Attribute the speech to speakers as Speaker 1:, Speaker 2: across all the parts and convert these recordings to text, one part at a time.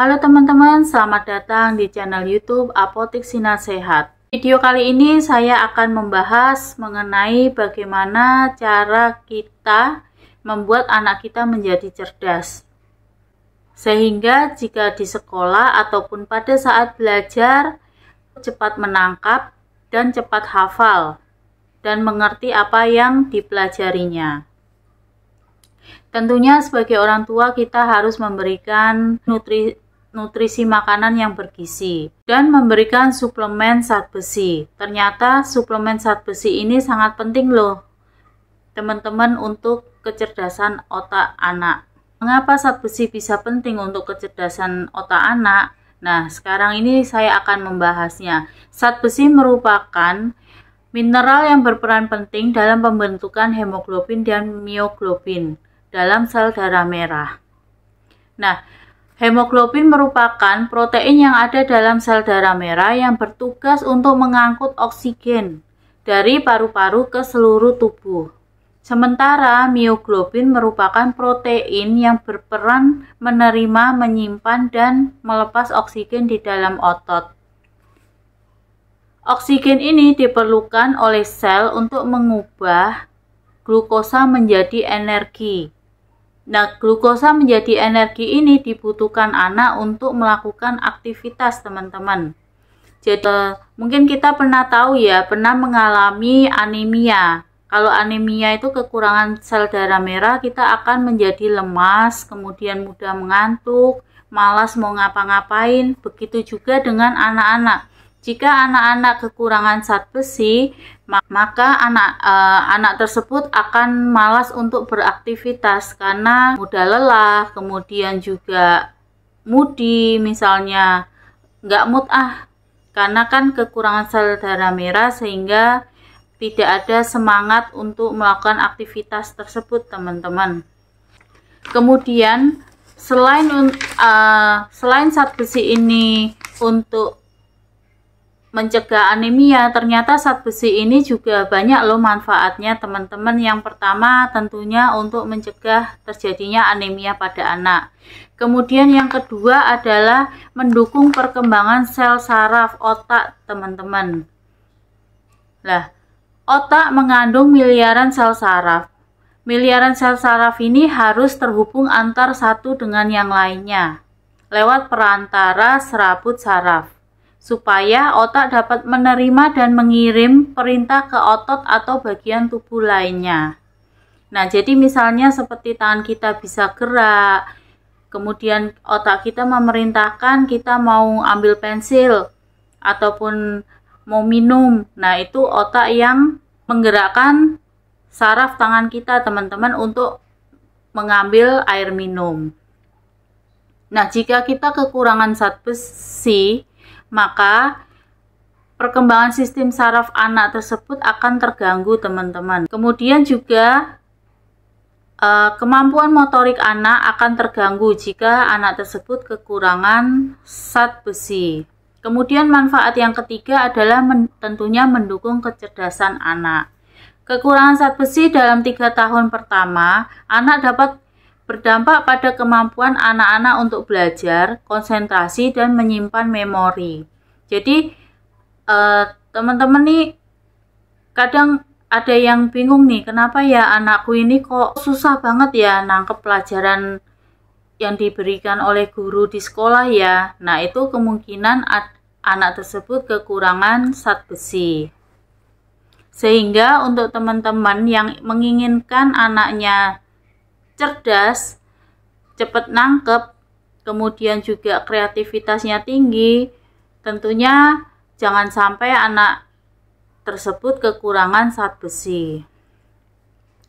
Speaker 1: Halo teman-teman, selamat datang di channel YouTube Apotik Sinar Sehat. Video kali ini saya akan membahas mengenai bagaimana cara kita membuat anak kita menjadi cerdas. Sehingga jika di sekolah ataupun pada saat belajar, cepat menangkap dan cepat hafal dan mengerti apa yang dipelajarinya. Tentunya sebagai orang tua kita harus memberikan nutrisi makanan yang bergizi dan memberikan suplemen zat besi. Ternyata suplemen zat besi ini sangat penting loh teman-teman untuk kecerdasan otak anak. Mengapa zat besi bisa penting untuk kecerdasan otak anak? Nah, sekarang ini saya akan membahasnya. Zat besi merupakan mineral yang berperan penting dalam pembentukan hemoglobin dan mioglobin dalam sel darah merah. Nah, hemoglobin merupakan protein yang ada dalam sel darah merah yang bertugas untuk mengangkut oksigen dari paru-paru ke seluruh tubuh. Sementara mioglobin merupakan protein yang berperan menerima, menyimpan, dan melepas oksigen di dalam otot. Oksigen ini diperlukan oleh sel untuk mengubah glukosa menjadi energi. Nah, glukosa menjadi energi ini dibutuhkan anak untuk melakukan aktivitas, teman-teman. Jadi, mungkin kita pernah tahu ya, pernah mengalami anemia. Kalau anemia itu kekurangan sel darah merah, kita akan menjadi lemas, kemudian mudah mengantuk, malas mau ngapa-ngapain. Begitu juga dengan anak-anak. Jika anak-anak kekurangan zat besi, maka anak tersebut akan malas untuk beraktivitas karena mudah lelah, kemudian juga moody, misalnya nggak mood karena kan kekurangan sel darah merah sehingga tidak ada semangat untuk melakukan aktivitas tersebut, teman-teman. Kemudian selain zat besi ini untuk mencegah anemia, ternyata zat besi ini juga banyak loh manfaatnya, teman-teman. Yang pertama tentunya untuk mencegah terjadinya anemia pada anak. Kemudian yang kedua adalah mendukung perkembangan sel saraf otak, teman-teman. Nah, otak mengandung miliaran sel saraf. Miliaran sel saraf ini harus terhubung antar satu dengan yang lainnya lewat perantara serabut saraf, supaya otak dapat menerima dan mengirim perintah ke otot atau bagian tubuh lainnya. Nah, jadi misalnya seperti tangan kita bisa gerak, kemudian otak kita memerintahkan kita mau ambil pensil ataupun mau minum. Nah, itu otak yang menggerakkan saraf tangan kita, teman-teman, untuk mengambil air minum. Nah, jika kita kekurangan zat besi, maka perkembangan sistem saraf anak tersebut akan terganggu, teman-teman. Kemudian juga kemampuan motorik anak akan terganggu jika anak tersebut kekurangan zat besi. Kemudian manfaat yang ketiga adalah tentunya mendukung kecerdasan anak. Kekurangan zat besi dalam 3 tahun pertama, anak dapat berdampak pada kemampuan anak-anak untuk belajar, konsentrasi, dan menyimpan memori. Jadi, teman-teman nih, kadang ada yang bingung nih, kenapa ya anakku ini kok susah banget ya nangkep pelajaran yang diberikan oleh guru di sekolah ya. Nah, itu kemungkinan anak tersebut kekurangan zat besi. Sehingga untuk teman-teman yang menginginkan anaknya cerdas, cepat nangkep, kemudian juga kreativitasnya tinggi, tentunya jangan sampai anak tersebut kekurangan zat besi.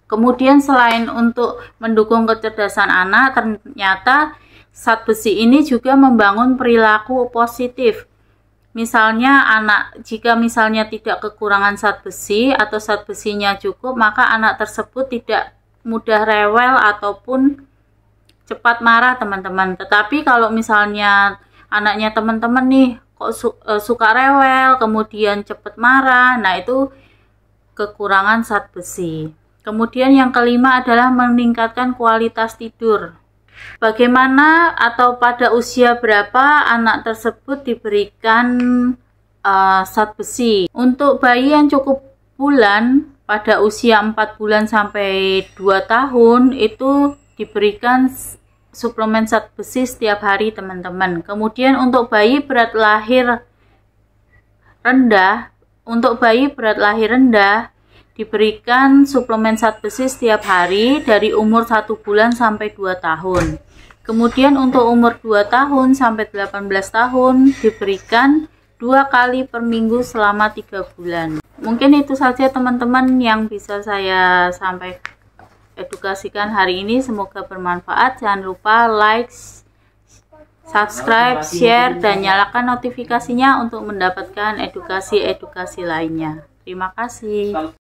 Speaker 1: Kemudian selain untuk mendukung kecerdasan anak, ternyata zat besi ini juga membangun perilaku positif. Misalnya jika misalnya tidak kekurangan zat besi atau zat besinya cukup, maka anak tersebut tidak mudah rewel ataupun cepat marah, teman-teman. Tetapi kalau misalnya anaknya teman-teman nih kok suka rewel, kemudian cepat marah, nah itu kekurangan zat besi. Kemudian yang kelima adalah meningkatkan kualitas tidur. Bagaimana atau pada usia berapa anak tersebut diberikan zat besi? Untuk bayi yang cukup bulan pada usia 4 bulan sampai 2 tahun itu diberikan suplemen zat besi setiap hari, teman-teman. Kemudian untuk bayi berat lahir rendah, diberikan suplemen zat besi setiap hari dari umur 1 bulan sampai 2 tahun. Kemudian untuk umur 2 tahun sampai 18 tahun diberikan 2 kali per minggu selama 3 bulan. Mungkin itu saja teman-teman yang bisa saya sampaikan edukasikan hari ini. Semoga bermanfaat. Jangan lupa like, subscribe, share, dan nyalakan notifikasinya untuk mendapatkan edukasi-edukasi lainnya. Terima kasih.